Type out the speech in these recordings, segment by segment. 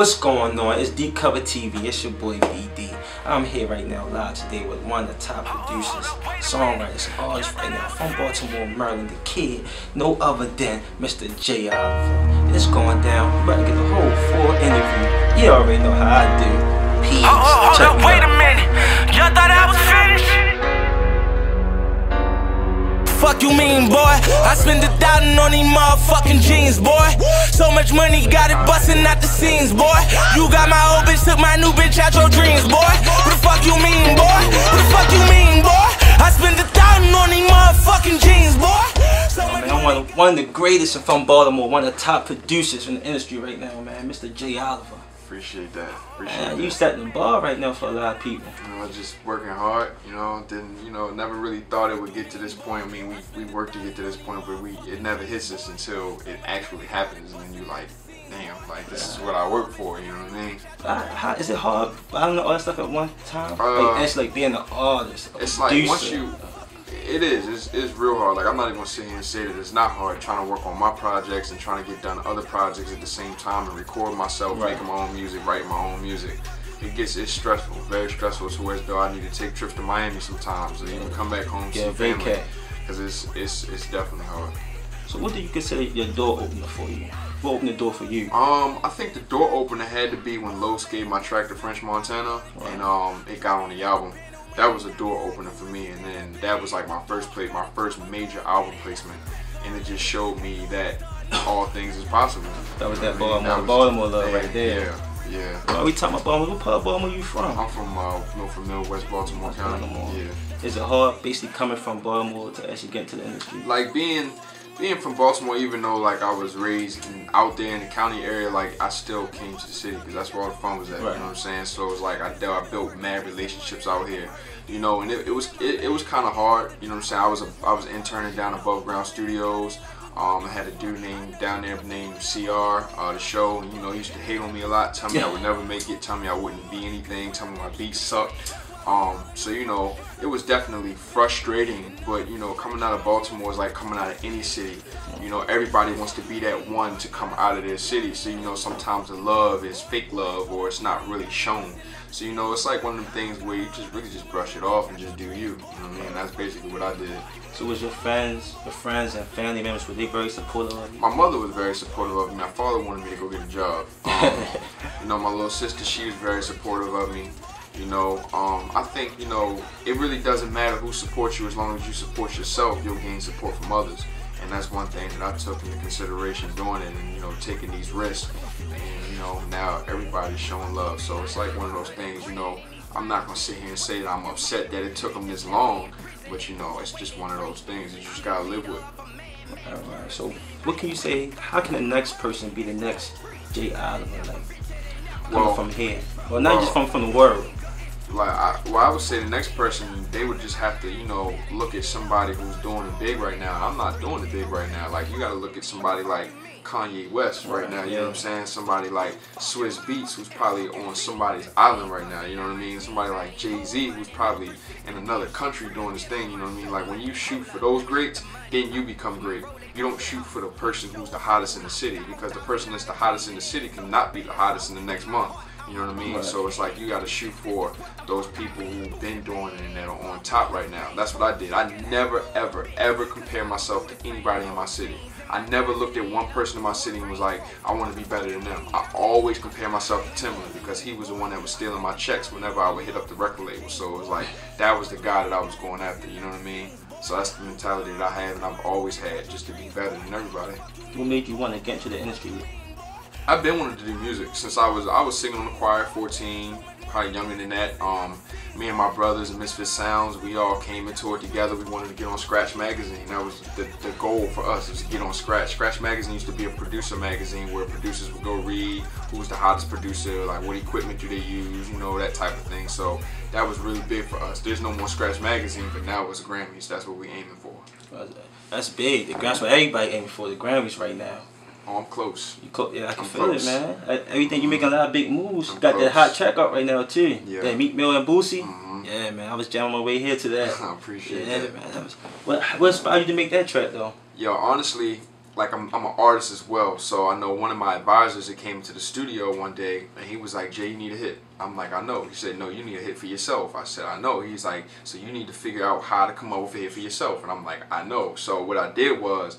What's going on? It's Deepcovertv. It's your boy BD. I'm here right now live today with one of the top producers, songwriters, artists right now from Baltimore, Maryland. The kid, no other than Mr. J. Oliver. It's going down. We're about to get the whole full interview. You already know how I do. Peace. Hold up, wait a minute. Y'all thought I was finished? Fuck you mean, boy? I spent 1,000 on these motherfucking jeans, boy. So much money, got it busting out the scenes, boy. You got my old bitch, took my new bitch out your dreams, boy. What the fuck you mean, boy? What the fuck you mean, boy? I spent 1,000 on these motherfucking jeans, boy. So man, I'm one of the greatest from Baltimore, one of the top producers in the industry right now, man. Mr. J. Oliver. Appreciate that. You setting the bar right now for a lot of people. You know, just working hard. You know, never really thought it would get to this point. I mean, we worked to get to this point, but it never hits us until it actually happens, and then you're like, damn, like this is what I work for. You know what I mean? How is it hard? I don't know all that stuff at one time. Like, it's like being an artist. It's like once you. It is. It's real hard. Like, I'm not even gonna sit here and say that it's not hard trying to work on my projects and trying to get done other projects at the same time and record myself, making my own music, writing my own music. It's stressful, very stressful. To where though I need to take trips to Miami sometimes and even come back home to see family. Because it's definitely hard. So what do you consider your door opener for you? What opened the door for you? I think the door opener had to be when Los gave my track to French Montana, and it got on the album. That was a door opener for me, and then that was like my first major album placement, and it just showed me that all things is possible. That was that Baltimore love right there. Yeah. Well, we talking about Baltimore. What part of Baltimore you from? I'm from Middlewest Baltimore County. Yeah. Is it hard, basically coming from Baltimore to actually get into the industry? Like being from Baltimore, even though like I was raised out there in the county area, like I still came to the city because that's where all the fun was at. You know what I'm saying? So it was like I built mad relationships out here, you know, and it was kind of hard. You know what I'm saying? I was interning down Above Ground Studios. I had a dude down there named CR, the show, and, you know, he used to hate on me a lot, tell me I would never make it, tell me I wouldn't be anything, tell me my beats sucked. So, you know, it was definitely frustrating, but, you know, coming out of Baltimore is like coming out of any city. You know, everybody wants to be that one to come out of their city. So, you know, sometimes the love is fake love or it's not really shown. So, you know, it's like one of them things where you just brush it off and just do you. You know what I mean? And that's basically what I did. So was your friends and family members, were they very supportive of you? My mother was very supportive of me. My father wanted me to go get a job. You know, my little sister, she was very supportive of me. You know, I think, you know, it really doesn't matter who supports you as long as you support yourself, you'll gain support from others. And that's one thing that I took into consideration doing it and, you know, taking these risks. And, you know, now everybody's showing love. So it's like one of those things, you know, I'm not going to sit here and say that I'm upset that it took them this long. But, you know, it's just one of those things that you just got to live with. Alright, so what can you say, how can the next person be the next J. Oliver, like, coming from here? Well, not just from the world. Like, I would say the next person, they would just have to, you know, look at somebody who's doing it big right now. I'm not doing it big right now. Like, you got to look at somebody like Kanye West right now, you know what I'm saying? Somebody like Swiss Beats, who's probably on somebody's island right now, you know what I mean? Somebody like Jay-Z, who's probably in another country doing his thing, you know what I mean? Like, when you shoot for those greats, then you become great. You don't shoot for the person who's the hottest in the city, because the person that's the hottest in the city cannot be the hottest in the next month. You know what I mean? So it's like you got to shoot for those people who've been doing it and that are on top right now. That's what I did. I never, ever, ever compare myself to anybody in my city. I never looked at one person in my city and was like, I want to be better than them. I always compare myself to Timberland because he was the one that was stealing my checks whenever I would hit up the record label. So it was like, that was the guy that I was going after, you know what I mean? So that's the mentality that I had and I've always had, just to be better than everybody. What made you want to get into the industry? I've been wanting to do music since I was singing on the choir at 14, probably younger than that. Me and my brothers and Misfit Sounds, we all came into it together. We wanted to get on Scratch Magazine. That was the goal for us, was to get on Scratch. Scratch Magazine used to be a producer magazine where producers would go read who's the hottest producer, like what equipment do they use, you know, that type of thing. So that was really big for us. There's no more Scratch Magazine, but now it's Grammys. That's what we're aiming for. That's big. That's what everybody aiming for, the Grammys right now. Oh, I'm close. Yeah, I can feel it, man. Everything, you making a lot of big moves. You got that hot track up right now too. Yeah. That Meek Mill and Boosie. Yeah, man. I was jamming my way here to that. I appreciate that. Man. What inspired you to make that track though? Yo, honestly, like I'm an artist as well, so I know one of my advisors that came to the studio one day and he was like, Jay, you need a hit. I'm like, I know. He said, no, you need a hit for yourself. I said, I know. He's like, so you need to figure out how to come up with a hit for yourself. And I'm like, I know. So what I did was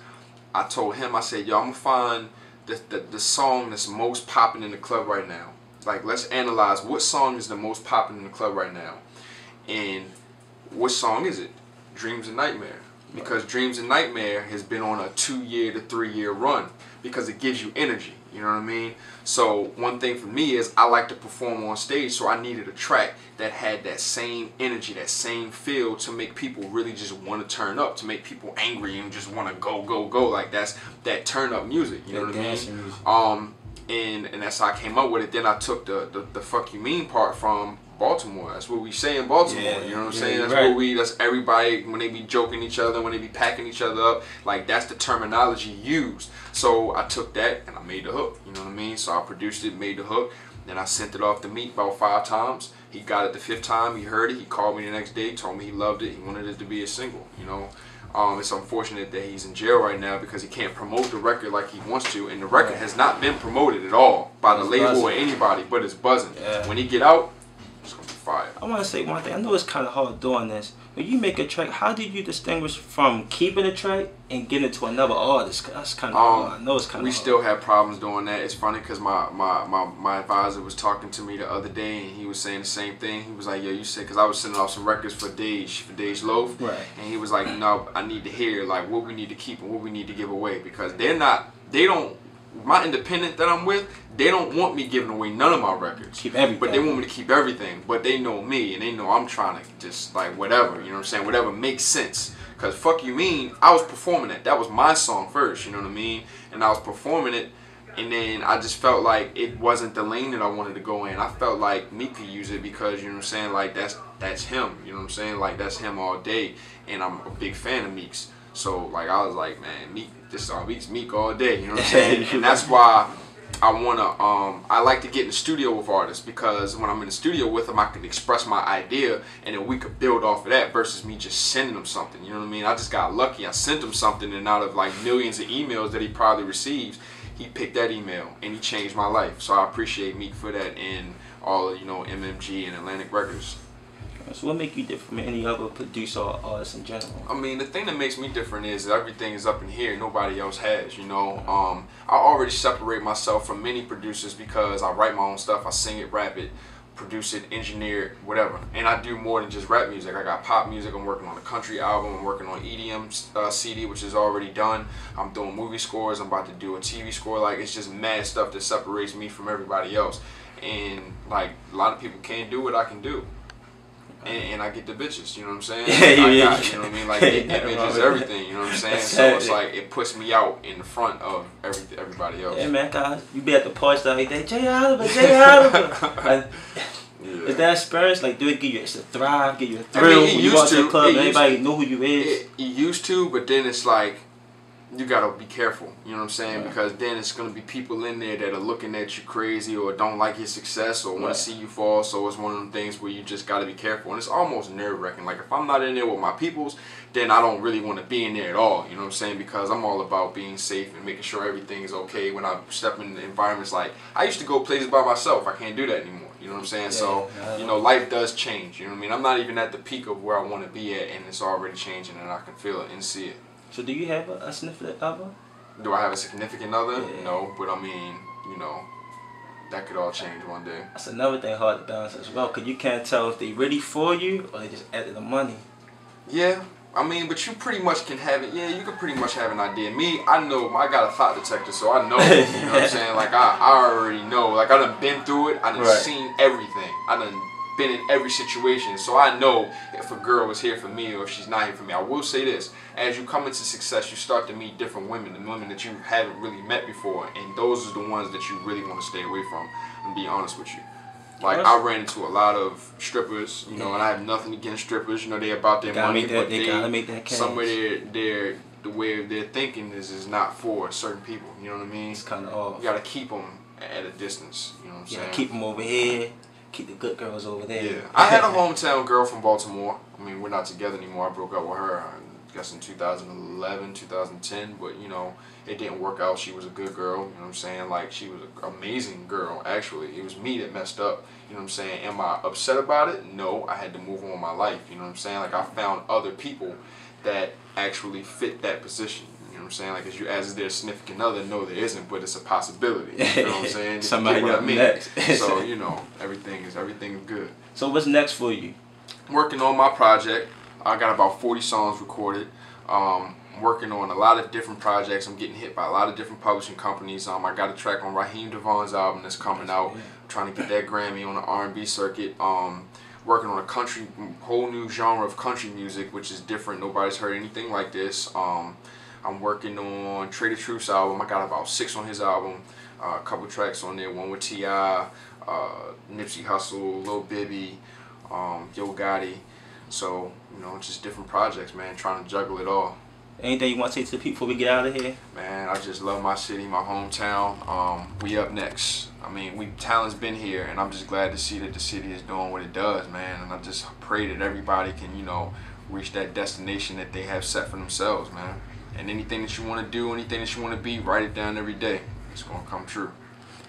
I told him, I said, yo, I'm gonna find the song that's most popping in the club right now. Like, let's analyze what song is the most popping in the club right now. And what song is it? Dreams and Nightmare. Because Dreams and Nightmare has been on a 2-year to 3-year run because it gives you energy, you know what I mean? So one thing for me is I like to perform on stage, so I needed a track that had that same energy, that same feel to make people really just want to turn up, to make people angry and just want to go, go, go. Like that's that turn up music, you know what I mean? And that's how I came up with it. Then I took the fuck you mean part from Baltimore. That's what we say in Baltimore. You know what I'm saying? That's what that's everybody, when they be joking each other, when they be packing each other up, like that's the terminology used. So I took that and I made the hook. You know what I mean? So I produced it, made the hook, then I sent it off to Meek about 5 times. He got it the 5th time. He heard it. He called me the next day, told me he loved it. He wanted it to be a single. You know. It's unfortunate that he's in jail right now because he can't promote the record like he wants to, and the record has not been promoted at all by the label or anybody, but it's buzzing. When he get out, it's gonna be fire. I want to say one thing. I know it's kind of hard doing this. When you make a track, how did you distinguish from keeping a track and getting it to another artist? That's kind of hard. I know it's kind of hard. We still have problems doing that. It's funny because my advisor was talking to me the other day and he was saying the same thing. He was like, yo, you said, because I was sending off some records for Dej Loaf. Right. And he was like, no, I need to hear like what we need to keep and what we need to give away, because my independent that I'm with, they don't want me giving away none of my records. Keep everything. But they want me to keep everything. But they know me and they know I'm trying to just like whatever, you know what I'm saying? Whatever makes sense. Because Fuck You Mean, I was performing it. That was my song first, you know what I mean? And I was performing it, and then I just felt like it wasn't the lane that I wanted to go in. I felt like Meek could use it because, you know what I'm saying, like that's him, you know what I'm saying? Like that's him all day. And I'm a big fan of Meek's. So like I was like, man, Meek, this song beats Meek all day, you know what I'm saying? And that's why I like to get in the studio with artists, because when I'm in the studio with them, I can express my idea and then we could build off of that versus me just sending them something, you know what I mean? I just got lucky. I sent him something, and out of like millions of emails that he probably receives, he picked that email and he changed my life. So I appreciate Meek for that, and all of, you know, MMG and Atlantic Records. So what make you different from any other producer or artist in general? I mean, the thing that makes me different is everything is up in here nobody else has, you know. I already separate myself from many producers because I write my own stuff, I sing it, rap it, produce it, engineer it, whatever. And I do more than just rap music. I got pop music, I'm working on a country album, I'm working on EDM CD, which is already done. I'm doing movie scores, I'm about to do a TV score. Like, it's just mad stuff that separates me from everybody else. And like, a lot of people can't do what I can do. And I get the bitches, you know what I'm saying? You know what I mean? Like, the image is everything, you know what I'm saying? So it's like, it puts me out in the front of everybody else. Yeah, man, guys, you be at the party every day, Jay Oliver, Jay Oliver. Is that experience, like, do it give you a thrive, give you a thrill? I mean, when you go to the club and everybody know who you is? It used to, but then it's like, you gotta be careful, you know what I'm saying? Right. Because then it's gonna be people in there that are looking at you crazy or don't like your success or want to see you fall. So it's one of them things where you just gotta be careful, and it's almost nerve-wracking. Like, if I'm not in there with my peoples, then I don't really want to be in there at all, you know what I'm saying? Because I'm all about being safe and making sure everything is okay when I step in environments. Like, I used to go places by myself. I can't do that anymore, you know what I'm saying? So, you know, life does change, you know what I mean? I'm not even at the peak of where I want to be at, and it's already changing, and I can feel it and see it. So do you have a significant other? Do I have a significant other? Yeah. No, but I mean, you know, that could all change one day. That's another thing hard to balance as well, because you can't tell if they really for you or they just added the money. Yeah, I mean, but you pretty much can have it. Yeah, you can pretty much have an idea. Me, I know, I got a thought detector, so I know, you know what I'm saying? Like, I already know. Like, I done been through it. I done seen everything. I done been in every situation, so I know if a girl is here for me or if she's not here for me. I will say this: as you come into success, you start to meet different women, and women that you haven't really met before, and those are the ones that you really want to stay away from. And be honest with you, like, I ran into a lot of strippers, you know, and I have nothing against strippers. You know, they about their money, but they gotta make that cash. Some of the way of their thinking is not for certain people. You know what I mean? It's kind of off. You gotta keep them at a distance. You know what I'm saying? Keep them over here. Keep the good girls over there. Yeah, I had a hometown girl from Baltimore. I mean, we're not together anymore. I broke up with her guess in 2011, 2010, but you know, it didn't work out. She was a good girl, you know what I'm saying? Like, she was an amazing girl, actually. It was me that messed up, you know what I'm saying? Am I upset about it? No, I had to move on with my life, you know what I'm saying? Like, I found other people that actually fit that position. You know what I'm saying? Like, as is there a significant other? No, there isn't, but it's a possibility. You know what I'm saying? Somebody up next. So, you know, everything is good. So what's next for you? Working on my project. I got about 40 songs recorded. Working on a lot of different projects. I'm getting hit by a lot of different publishing companies. I got a track on Raheem Devon's album that's coming out. I'm trying to get that Grammy on the R&B circuit. Working on a whole new genre of country music, which is different. Nobody's heard anything like this. I'm working on Trader Truth's album. I got about 6 on his album. A couple tracks on there. One with T.I., Nipsey Hussle, Lil Bibby, Yo Gotti. So, you know, just different projects, man. Trying to juggle it all. Anything you want to say to the people before we get out of here? Man, I just love my city, my hometown. We up next. I mean, talent's been here, and I'm just glad to see that the city is doing what it does, man. And I just pray that everybody can, you know, reach that destination that they have set for themselves, man. And anything that you want to do, anything that you want to be, write it down every day. It's going to come true.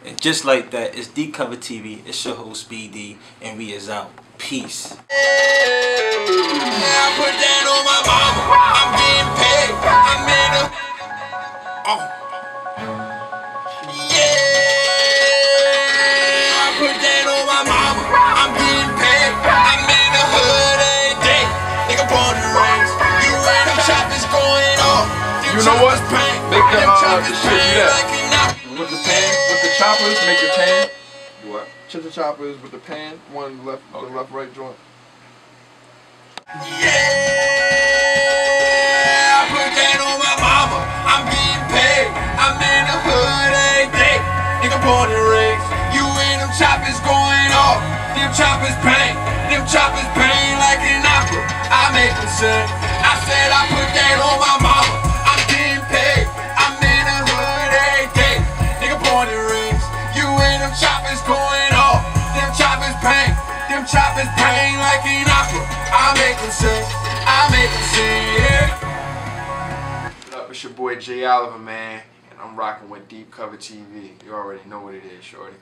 And just like that, it's Deepcovertv. It's your host, BD, and we is out. Peace. I put that on my mama. I'm getting paid. I'm in a. Yeah. I put that on my mama. I'm getting paid. I'm in the hood every day. Nigga born the rings. You read them choppers going off. You know what? Make the shit do that. With the pan, with the choppers, make the pan. What? Chip the choppers with the pan, one left, okay. The left right joint. Yeah, I put that on my mama. I'm getting paid. I'm in the hood every day. Nigga born the rings. You and them choppers going off. Them choppers bang. Them choppers bang like an opera. I make them sing. I said I put that on my mama. I'm getting paid. I'm in the hood every day. Nigga born the rings. You and them choppers going off. Them choppers bang. Them choppers bang like an opera. I make them sing. I make them sing, yeah. What up, it's your boy J Oliver, man. And I'm rocking with Deepcovertv. You already know what it is, shorty.